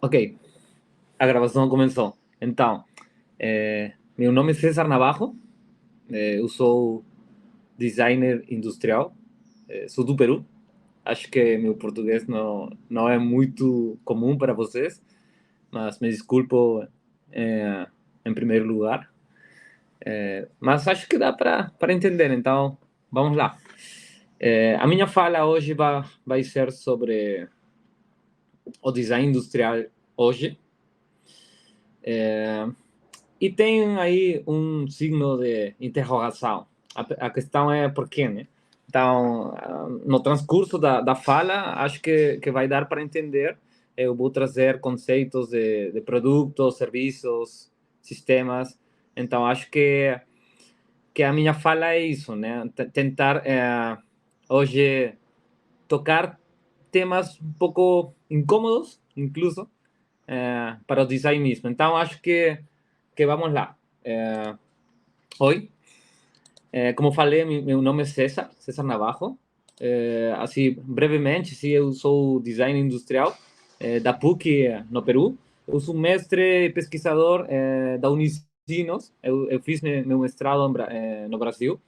Ok, a gravação começou. Então, meu nome é César Navarro, eu sou designer industrial, sou do Peru. Acho que meu português não é muito comum para vocês, mas me desculpo em primeiro lugar. Mas acho que dá para entender, então vamos lá. A minha fala hoje vai ser sobre o design industrial hoje. E tem aí um signo de interrogação. A questão é por quê, né? Então, no transcurso da fala, acho que vai dar para entender. Eu vou trazer conceitos de produtos, serviços, sistemas. Então, acho que a minha fala é isso, né? Tentar hoje tocar temas um pouco incômodos, incluso, para o design mesmo. Então, acho que vamos lá. Oi, como falei, meu nome é César Navarro. Assim, brevemente, sim, eu sou design industrial da PUC no Peru. Eu sou mestre e pesquisador da Unicinos. Eu fiz meu mestrado no Brasil.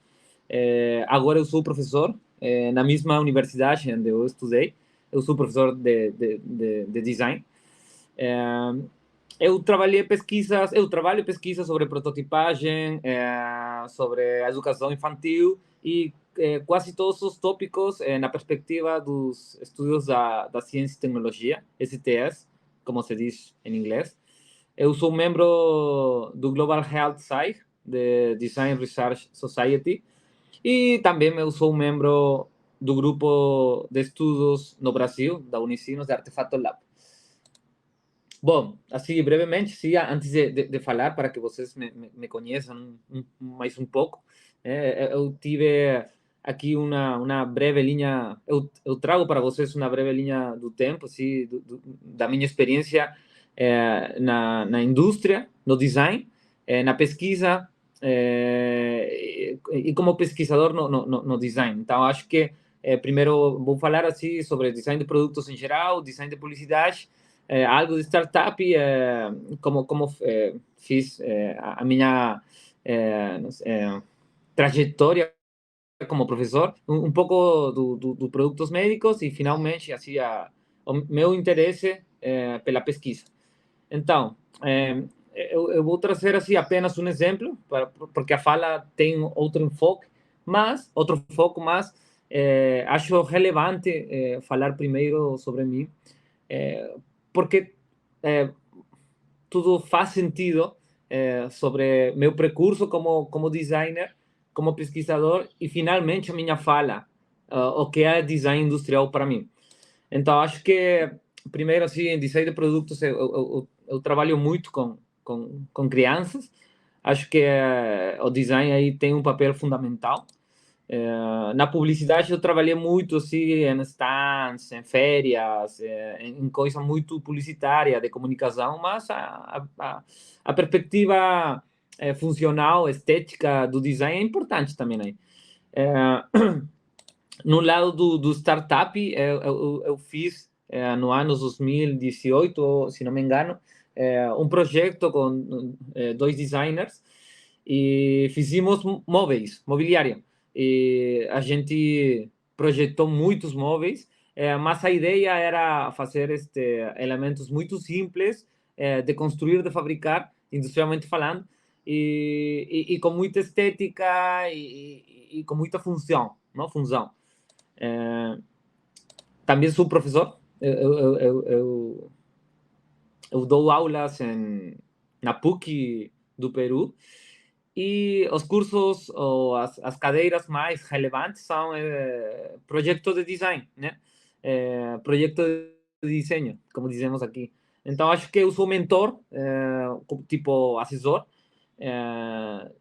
Agora eu sou professor na mesma universidade onde eu estudei. Eu sou professor de design. É, eu trabalho pesquisa sobre prototipagem, sobre a educação infantil e quase todos os tópicos na perspectiva dos estudos da ciência e tecnologia, STS, como se diz em inglês. Eu sou membro do Global Health Sci, de Design Research Society, e também eu sou membro do grupo de estudos no Brasil, da Unicinos, de Artefato Lab. Bom, assim, brevemente, sim, antes de falar, para que vocês me conheçam mais um pouco, eu tive aqui uma breve linha, eu trago para vocês uma breve linha do tempo, assim, da minha experiência na indústria, no design, na pesquisa e como pesquisador no design. Então, acho que primeiro vou falar assim sobre design de produtos em geral, design de publicidade, algo de startup, como fiz a minha trajetória como professor, pouco do produtos médicos e, finalmente, assim, o meu interesse pela pesquisa. Então, eu vou trazer assim apenas um exemplo, porque a fala tem outro foco, mas acho relevante falar primeiro sobre mim, é, porque é, tudo faz sentido sobre meu percurso como designer, como pesquisador e, finalmente, a minha fala, o que é design industrial para mim. Então, acho que, primeiro, assim, em design de produtos, eu trabalho muito com crianças. Acho que o design aí tem um papel fundamental. Na publicidade eu trabalhei muito assim em stands, em férias, em coisa muito publicitária de comunicação, mas a perspectiva funcional, estética do design é importante também aí. É, no lado do startup, eu fiz no ano 2018, se não me engano, um projeto com dois designers e fizemos móveis, mobiliário. E a gente projetou muitos móveis, mas a ideia era fazer elementos muito simples de construir, de fabricar, industrialmente falando, e com muita estética e com muita função, não? Função. Também sou professor, eu dou aulas na PUC do Peru, e os cursos ou as cadeiras mais relevantes são projeto de design, né? Projeto de desenho, como dizemos aqui. Então, acho que eu sou mentor, tipo assessor, é,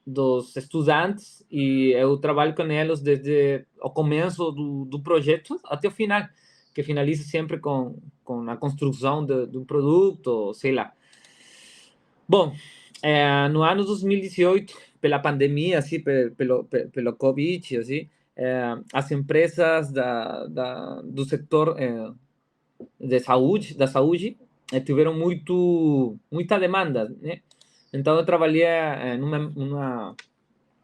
dos estudantes, e eu trabalho com eles desde o começo do projeto até o final, que finaliza sempre com a construção de um produto, sei lá. Bom, no ano 2018, pela pandemia, assim, pelo Covid, assim, as empresas do setor da saúde, tiveram muita demanda, né? Então, eu trabalhei numa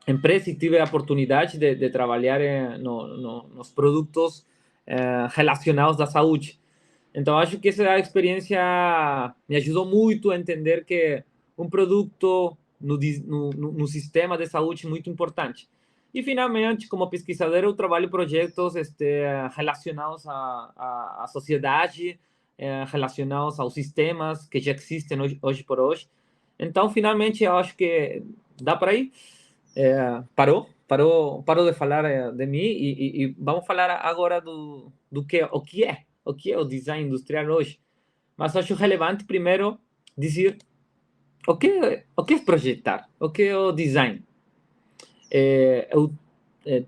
empresa e tive a oportunidade de trabalhar nos produtos relacionados à saúde. Então, acho que essa experiência me ajudou muito a entender que um produto no sistema de saúde é muito importante. E, finalmente, como pesquisador, eu trabalho em projetos relacionados à sociedade, relacionados aos sistemas que já existem hoje por hoje. Então, finalmente, eu acho que dá para ir. Parou de falar de mim e vamos falar agora do que o que é o design industrial hoje. Mas acho relevante primeiro dizer o que é projetar, o que é o design. Eu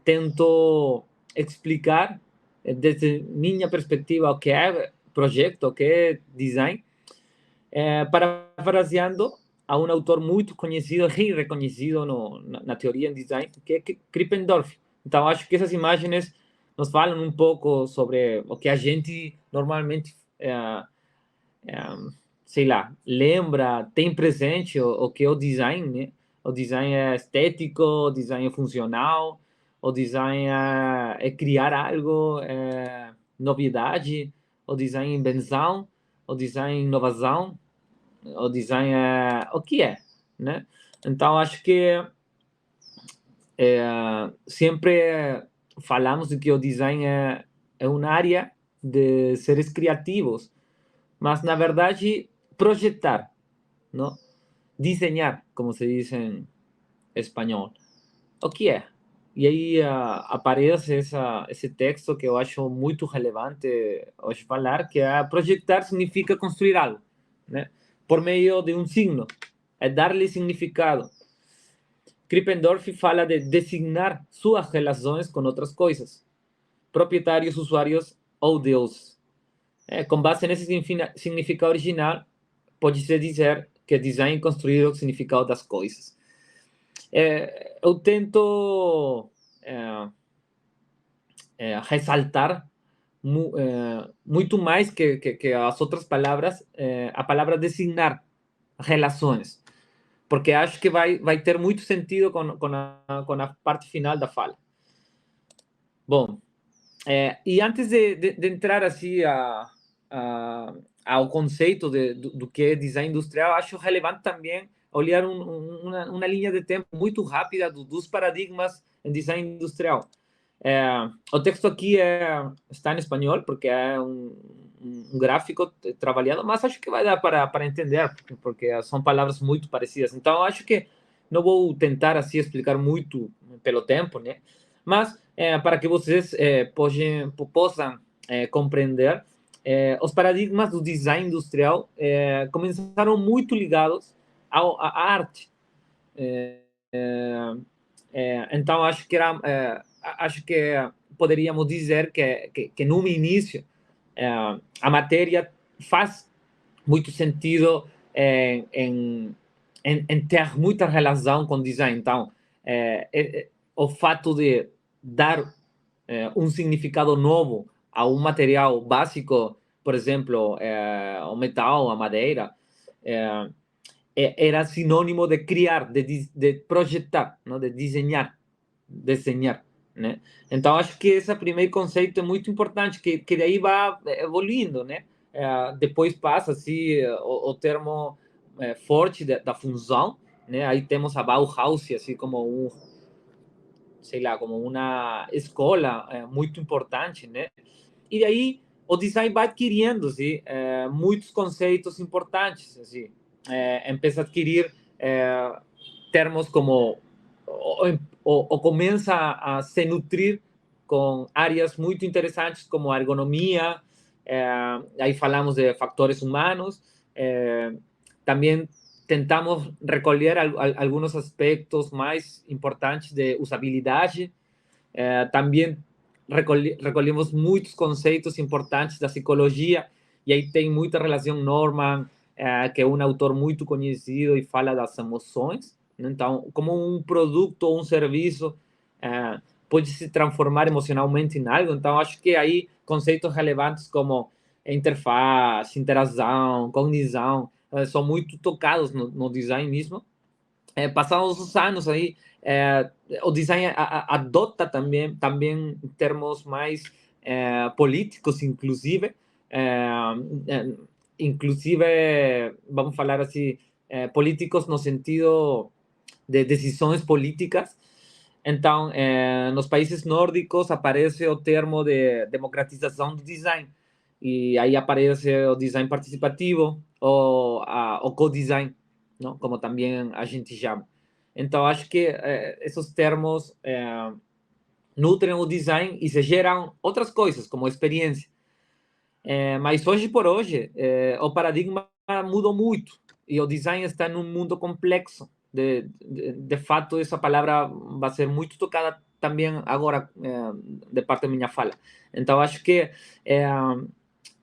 tento explicar desde minha perspectiva o que é projeto, o que é design, parafraseando a um autor muito conhecido e reconhecido na teoria em design, que é Krippendorf. Então, acho que essas imagens nos falam um pouco sobre o que a gente normalmente, sei lá, lembra, tem presente o que é o design, né? O design é estético, o design é funcional, o design é criar algo, é novidade, o design é invenção, o design é inovação, o design é o que é, né? Então, acho que sempre falamos de que o design é uma área de seres criativos, mas, na verdade, projetar, não? Desenhar, como se diz em espanhol. O que é? E aí aparece esse texto que eu acho muito relevante hoje falar, que é projetar significa construir algo, né? Por meio de um signo, é dar-lhe significado. Krippendorf fala de designar suas relações com outras coisas, proprietários, usuários ou deuses. Com base nesse significado original, pode-se dizer que design é construir o significado das coisas. Eu tento ressaltar muito mais que as outras palavras, a palavra designar relações, porque acho que vai ter muito sentido com a parte final da fala. Bom, e antes de entrar assim ao conceito do que é design industrial, acho relevante também olhar uma linha de tempo muito rápida dos paradigmas em design industrial. O texto aqui está em espanhol, porque é um gráfico trabalhado, mas acho que vai dar para entender, porque são palavras muito parecidas. Então, acho que não vou tentar assim explicar muito pelo tempo, né? Mas para que vocês possam compreender, os paradigmas do design industrial começaram muito ligados à arte. Então, acho que poderíamos dizer que no início a matéria faz muito sentido em ter muita relação com design. Então, o fato de dar um significado novo a um material básico, por exemplo, o metal, a madeira, era sinônimo de criar, de projetar, não? De desenhar, né? Então, acho que esse primeiro conceito é muito importante, que daí vai evoluindo, né? Depois passa assim, o termo forte da função, né? Aí temos a Bauhaus, assim como sei lá, como uma escola muito importante, né? E daí o design vai adquirindo assim, muitos conceitos importantes, assim, empieza a adquirir termos como ou começa a se nutrir com áreas muito interessantes como a ergonomia, aí falamos de fatores humanos, também tentamos recolher alguns aspectos mais importantes de usabilidade, também recolhemos muitos conceitos importantes da psicologia, e aí tem muita relação Norman, que é um autor muito conhecido e fala das emoções. Então, como um produto ou um serviço pode se transformar emocionalmente em algo. Então, acho que aí conceitos relevantes como interface, interação, cognição, são muito tocados no design mesmo. Passados os anos aí, o design adota também termos mais políticos, inclusive, vamos falar assim, políticos no sentido de decisões políticas. Então, nos países nórdicos aparece o termo de democratização do design, e aí aparece o design participativo, ou o co-design, não? Como também a gente chama. Então, acho que esses termos nutrem o design e se geram outras coisas, como experiência. Mas hoje por hoje, o paradigma mudou muito e o design está num mundo complexo. De fato, essa palavra vai ser muito tocada também agora, de parte da minha fala. Então, acho que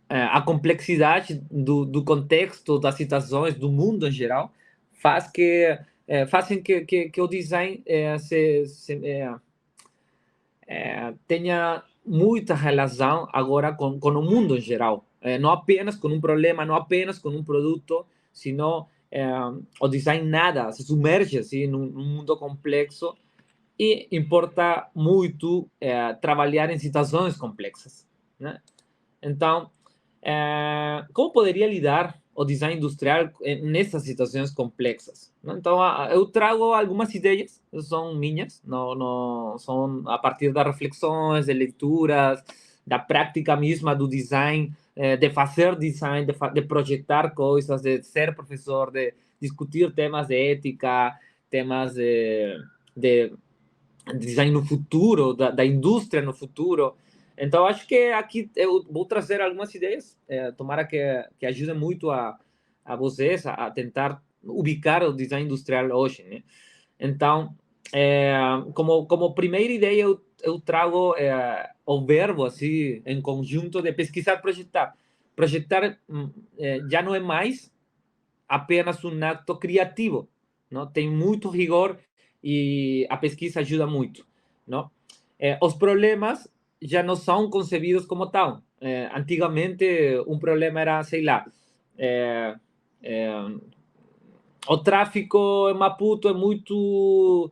a complexidade do contexto, das situações, do mundo em geral, fazem que o design tenha muita relação agora com o mundo em geral. Não apenas com um problema, não apenas com um produto, sino o design nada, se submerge assim, num mundo complexo e importa muito trabalhar em situações complexas, né? Então, como poderia lidar o design industrial nessas situações complexas? Né? Então, eu trago algumas ideias, são minhas, não são a partir das reflexões, de leituras, da prática mesma do design, de fazer design, de projetar coisas, de ser professor, de discutir temas de ética, temas de design no futuro, da indústria no futuro. Então, acho que aqui eu vou trazer algumas ideias, tomara que ajude muito a vocês a tentar ubicar o design industrial hoje, né? Então, como primeira ideia, eu trago o verbo, assim, em conjunto de pesquisar, projetar. Projetar já não é mais apenas um ato criativo, não? Tem muito rigor e a pesquisa ajuda muito, não? Os problemas já não são concebidos como tal. Antigamente, um problema era, sei lá, é, é, o tráfico em Maputo é muito,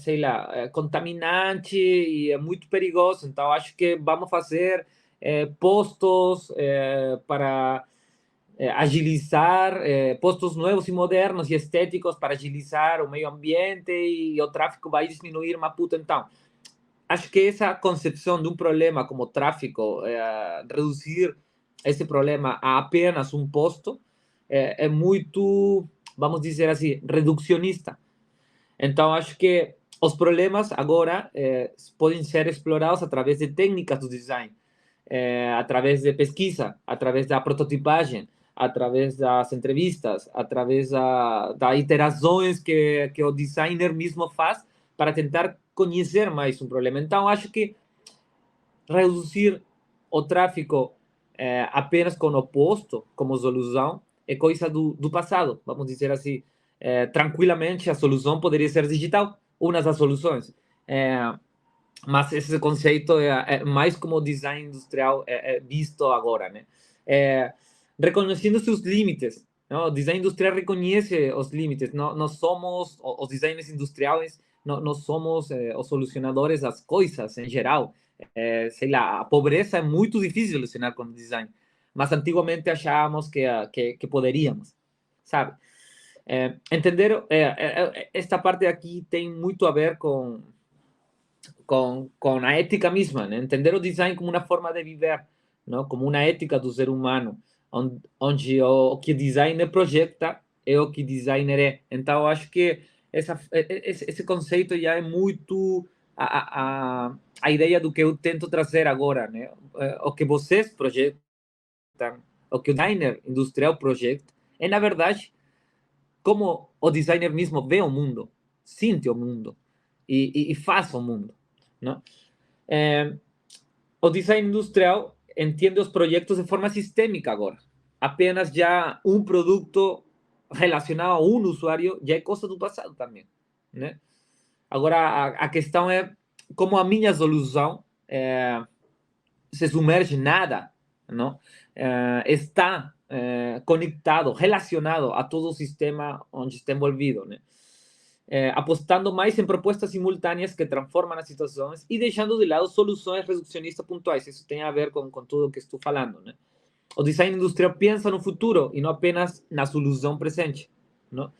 sei lá, contaminante e é muito perigoso. Então, acho que vamos fazer postos para agilizar, postos novos e modernos e estéticos para agilizar o meio ambiente e o tráfico vai diminuir Maputo. Então, acho que essa concepção de um problema como tráfico, reduzir esse problema a apenas um posto, é muito, vamos dizer assim, reducionista. Então, acho que os problemas agora podem ser explorados através de técnicas do design, através de pesquisa, através da prototipagem, através das entrevistas, através das interações que o designer mesmo faz para tentar conhecer mais um problema. Então, acho que reduzir o tráfego apenas com o posto como solução é coisa do passado, vamos dizer assim. Tranquilamente, a solução poderia ser digital, uma das soluções. Mas esse conceito é mais como design industrial visto agora, né? Reconhecendo seus limites. Não? O design industrial reconhece os limites. Não somos os designers industriais, não somos os solucionadores das coisas em geral. Sei lá, a pobreza é muito difícil de solucionar com design, mas antigamente achávamos que poderíamos, sabe? Entender esta parte aqui tem muito a ver com a ética mesma, né? Entender o design como uma forma de viver, não? Como uma ética do ser humano, onde o que designer projeta é o que designer é. Então, acho que esse conceito já é muito a ideia do que eu tento trazer agora, né? O que vocês projetam, o que o designer industrial projeta, é, na verdade, como o designer mesmo vê o mundo, sente o mundo e faz o mundo, não? É, o design industrial entende os projetos de forma sistêmica agora. Apenas já um produto relacionado a um usuário já é coisa do passado também, né? Agora, a questão é como a minha solução se submerge nada não? Está conectado, relacionado a todo o sistema onde está envolvido, né? Apostando mais em propostas simultâneas que transformam as situações e deixando de lado soluções reducionistas pontuais. Isso tem a ver com tudo o que estou falando, né? O design industrial pensa no futuro e não apenas na solução presente, não?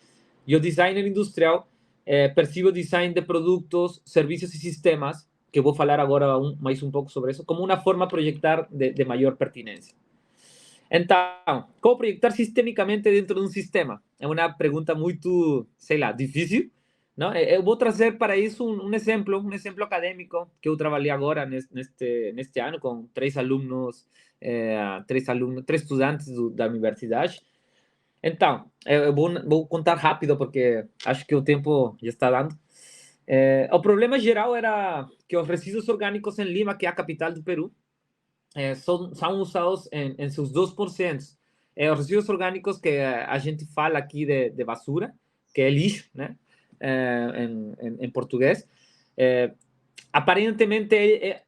E o designer industrial percebe o design de produtos, serviços e sistemas, que eu vou falar agora mais um pouco sobre isso, como uma forma de projetar de maior pertinência. Então, como projetar sistemicamente dentro de um sistema? É uma pergunta muito, sei lá, difícil, não? Eu vou trazer para isso um exemplo acadêmico que eu trabalhei agora neste ano com três estudantes da universidade. Então, eu vou contar rápido porque acho que o tempo já está dando. O problema geral era que os resíduos orgânicos em Lima, que é a capital do Peru, são usados em seus 2%. Os resíduos orgânicos que a gente fala aqui de basura, que é lixo, né? Em português, aparentemente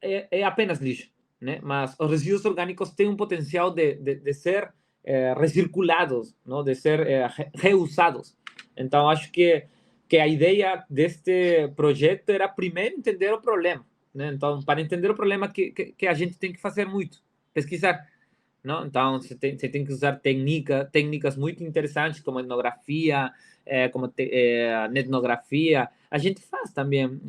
é apenas lixo, né? Mas os resíduos orgânicos têm um potencial de ser recirculados, não? De ser reusados. Então, acho que a ideia deste projeto era primeiro entender o problema, né? Então, para entender o problema que a gente tem que fazer muito, pesquisar, não? Então, você tem que usar técnicas muito interessantes, como etnografia, como etnografia. A gente faz também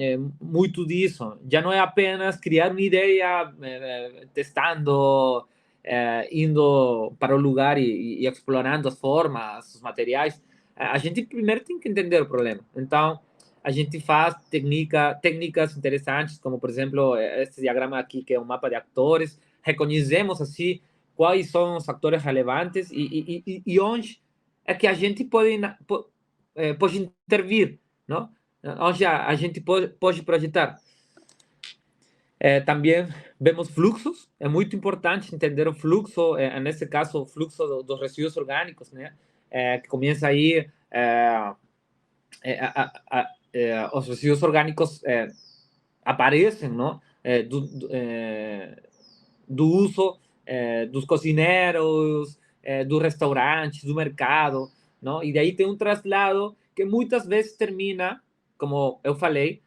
muito disso. Já não é apenas criar uma ideia, testando, indo para o lugar e explorando as formas, os materiais. A gente primeiro tem que entender o problema. Então, a gente faz técnicas interessantes, como, por exemplo, este diagrama aqui, que é um mapa de atores. Reconhecemos, assim, quais são os atores relevantes e onde é que a gente pode intervir, não? Onde a gente pode projetar. Também vemos fluxos, é muito importante entender o fluxo, nesse caso, o fluxo dos resíduos orgânicos, né? Que começa aí, os resíduos orgânicos aparecem, não? Do uso dos cozinheiros, dos restaurantes, do mercado, não? E daí tem um traslado que muitas vezes termina, como eu falei,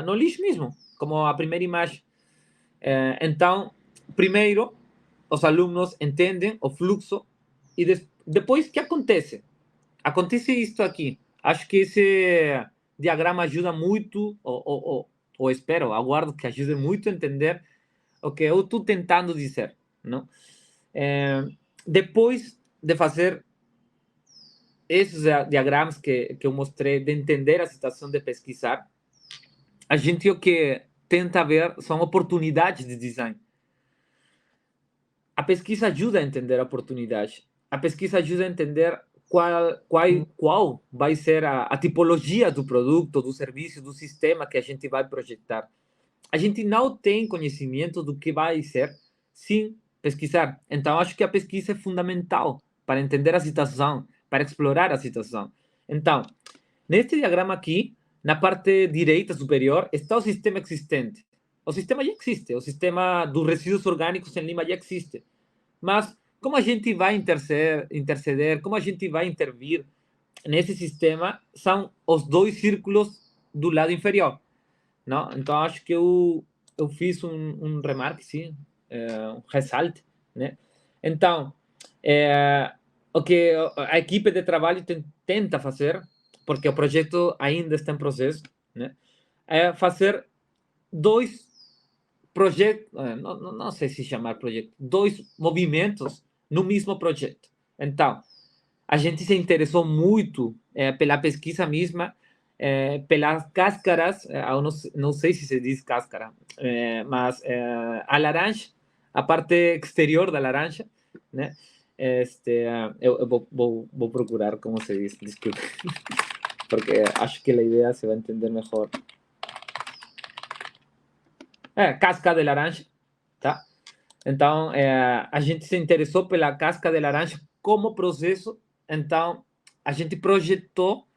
no lixo mesmo, como a primeira imagem. Então, primeiro, os alunos entendem o fluxo e depois, o que acontece? Acontece isto aqui. Acho que esse diagrama ajuda muito, ou espero, aguardo que ajude muito a entender o que eu estou tentando dizer, não? Depois de fazer esses diagramas que eu mostrei, de entender a situação de pesquisar, a gente o que tenta ver são oportunidades de design. A pesquisa ajuda a entender a oportunidade. A pesquisa ajuda a entender qual vai ser a tipologia do produto, do serviço, do sistema que a gente vai projetar. A gente não tem conhecimento do que vai ser sem pesquisar. Então, acho que a pesquisa é fundamental para entender a situação, para explorar a situação. Então, neste diagrama aqui, na parte direita superior, está o sistema existente. O sistema já existe, o sistema dos resíduos orgânicos em Lima já existe. Mas como a gente vai interceder, como a gente vai intervir nesse sistema, são os dois círculos do lado inferior, não? Então, acho que eu fiz remarque, sim, um ressalte, né? Então, o que a equipe de trabalho tenta fazer, porque o projeto ainda está em processo, né? É fazer dois projetos, não sei se chamar projeto, dois movimentos no mesmo projeto. Então, a gente se interessou muito pela pesquisa mesma, pelas cáscaras, não sei se se diz cáscara, mas a laranja, a parte exterior da laranja, né? Eu vou procurar como se diz, desculpe, porque acho que a ideia se vai entender melhor. Casca de laranja, tá? Então, a gente se interessou pela casca de laranja como processo, então a gente projetou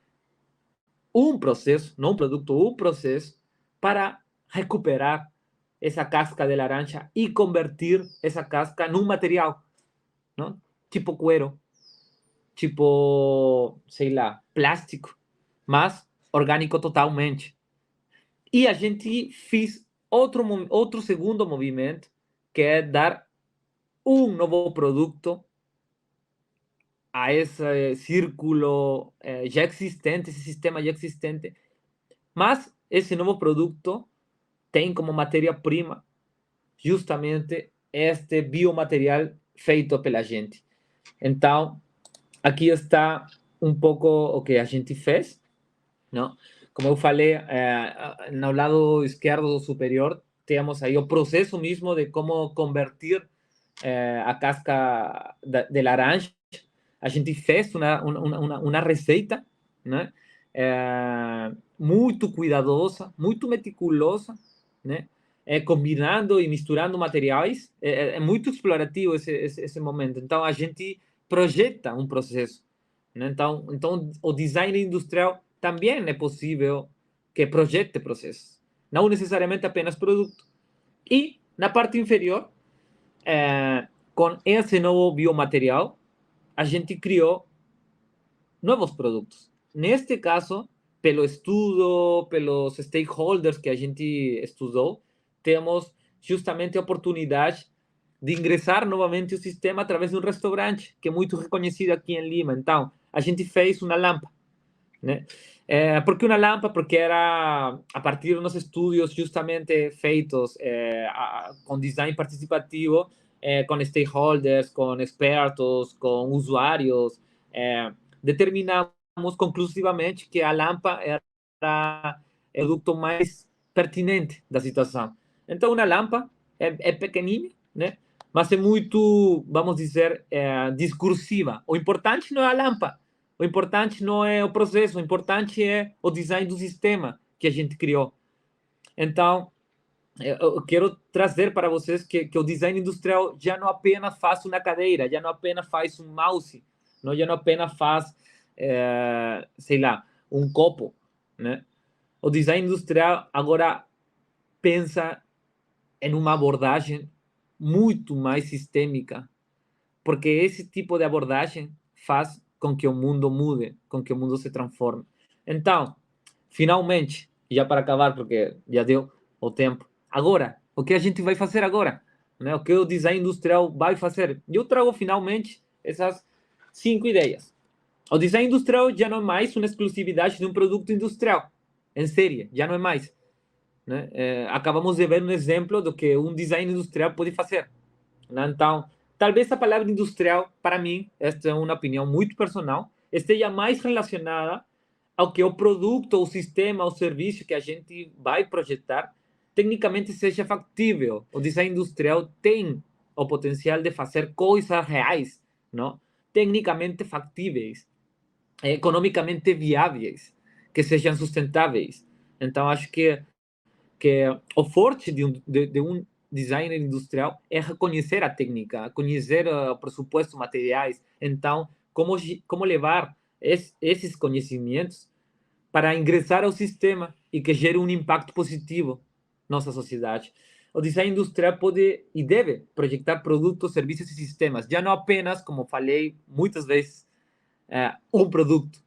um processo, não um produto, um processo para recuperar essa casca de laranja e convertir essa casca num material, não? Tipo cuero, tipo, sei lá, plástico, mas orgânico totalmente. E a gente fez outro segundo movimento, que é dar um novo produto a esse círculo já existente, esse sistema já existente. Mas esse novo produto tem como matéria-prima justamente este biomaterial feito pela gente. Então, aqui está um pouco o que a gente fez, não? Como eu falei, no lado esquerdo superior, temos aí o processo mesmo de como convertir a casca de laranja. A gente fez uma receita, né? Muito cuidadosa, muito meticulosa, né? Combinando e misturando materiais. É muito explorativo esse momento. Então, a gente projeta um processo, né? Então, o design industrial também é possível que projete processos, não necessariamente apenas produto. E na parte inferior, com esse novo biomaterial, a gente criou novos produtos. Neste caso, pelo estudo, pelos stakeholders que a gente estudou, temos justamente a oportunidade de ingressar novamente o sistema através de um restaurante que é muito reconhecido aqui em Lima. Então, a gente fez uma lâmpada, né? Por que uma lâmpada? Porque era a partir dos estudos justamente feitos com design participativo, com stakeholders, com expertos, com usuários, determinamos conclusivamente que a lâmpada era o produto mais pertinente da situação. Então, uma lâmpada é pequenina, né? Mas é muito, vamos dizer, discursiva. O importante não é a lâmpada, o importante não é o processo, o importante é o design do sistema que a gente criou. Então, eu quero trazer para vocês que o design industrial já não apenas faz uma cadeira, já não apenas faz um mouse, não, já não apenas faz, sei lá, um copo, né? O design industrial agora pensa em uma abordagem muito mais sistêmica, porque esse tipo de abordagem faz com que o mundo mude, com que o mundo se transforme. Então, finalmente, já para acabar, porque já deu o tempo, agora, o que a gente vai fazer agora? Né? O que o design industrial vai fazer? Eu trago finalmente essas 5 ideias. O design industrial já não é mais uma exclusividade de um produto industrial em série, já não é mais. Né? Acabamos de ver um exemplo do que um design industrial pode fazer. Né? Então, talvez a palavra industrial, para mim, esta é uma opinião muito personal, esteja mais relacionada ao que o produto, o sistema, o serviço que a gente vai projetar, tecnicamente seja factível. O design industrial tem o potencial de fazer coisas reais, não? Tecnicamente factíveis, economicamente viáveis, que sejam sustentáveis. Então, acho que o forte de um designer industrial é reconhecer a técnica, conhecer o pressuposto, materiais. Então, como levar esses conhecimentos para ingressar ao sistema e que gere um impacto positivo na nossa sociedade. O design industrial pode e deve projetar produtos, serviços e sistemas, já não apenas, como falei muitas vezes, um produto.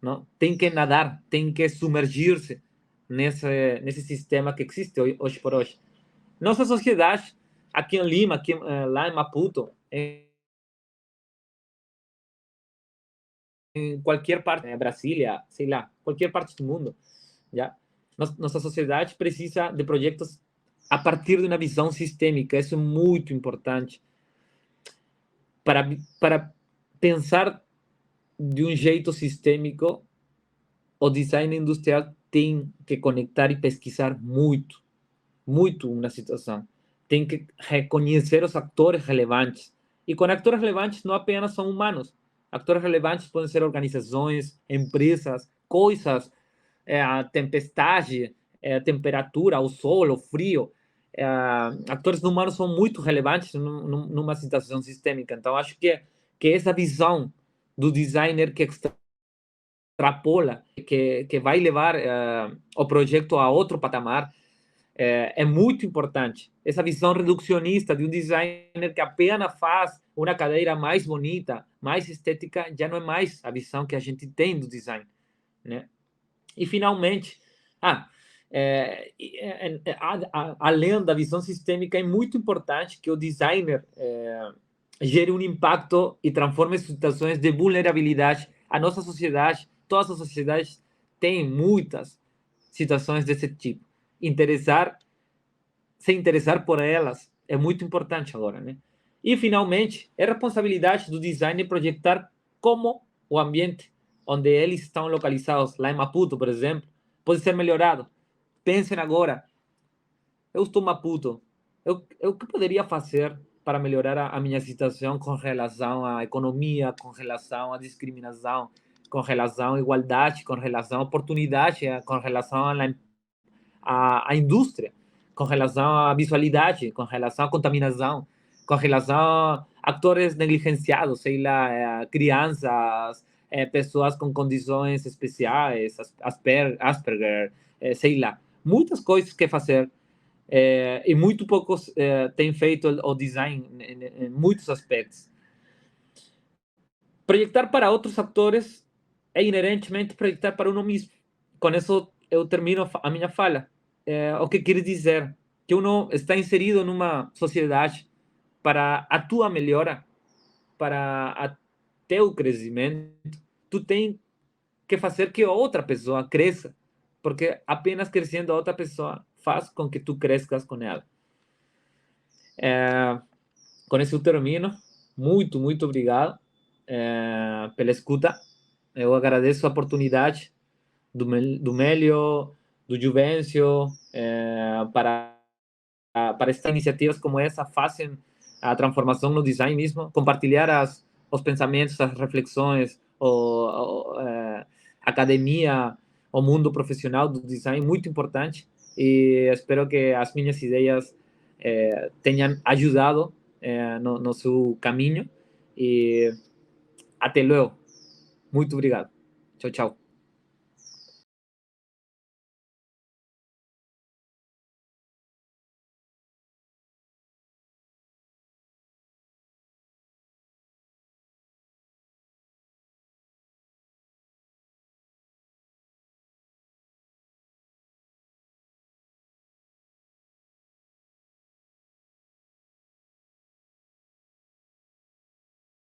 Não? Tem que nadar, tem que submergir-se nesse sistema que existe hoje por hoje. Nossa sociedade, aqui em Lima, aqui, lá em Maputo, em qualquer parte, Brasília, sei lá, qualquer parte do mundo, já, nossa sociedade precisa de projetos a partir de uma visão sistêmica. Isso é muito importante para pensar de um jeito sistêmico. O design industrial tem que conectar e pesquisar muito uma situação. Tem que reconhecer os atores relevantes. E com atores relevantes não apenas são humanos. Atores relevantes podem ser organizações, empresas, coisas, a tempestade, a temperatura, o sol, o frio. Atores humanos são muito relevantes numa situação sistêmica. Então, acho que essa visão do designer que extrapola, que vai levar o projeto a outro patamar, é muito importante. Essa visão reducionista de um designer que apenas faz uma cadeira mais bonita, mais estética, já não é mais a visão que a gente tem do design, né? E, finalmente, além da visão sistêmica, é muito importante que o designer gere um impacto e transforme situações de vulnerabilidade. A nossa sociedade, todas as sociedades têm muitas situações desse tipo. Se interessar por elas é muito importante agora, né? E, finalmente, é responsabilidade do designer projetar como o ambiente onde eles estão localizados, lá em Maputo, por exemplo, pode ser melhorado. Pensem agora, eu estou em Maputo, o que poderia fazer para melhorar a minha situação com relação à economia, com relação à discriminação, com relação à igualdade, com relação à oportunidade, com relação à indústria, com relação à visualidade, com relação à contaminação, com relação a atores negligenciados, sei lá, crianças, pessoas com condições especiais, Asperger, sei lá, muitas coisas que fazer, e muito poucos têm feito o design em muitos aspectos. Projetar para outros atores é inerentemente projetar para uno mesmo. Com isso, eu termino a minha fala. O que quer dizer que uno está inserido numa sociedade para a tua melhora, para a teu crescimento, tu tem que fazer que outra pessoa cresça, porque apenas crescendo a outra pessoa faz com que tu crescas com ela. Com isso eu termino. Muito, muito obrigado pela escuta. Eu agradeço a oportunidade do Mélio, do Juvencio, para estas iniciativas como essa fazem a transformação no design mesmo, compartilhar os pensamentos, as reflexões, academia, o mundo profissional do design, muito importante, e espero que as minhas ideias tenham ajudado no seu caminho, e até logo. Muito obrigado. Tchau, tchau.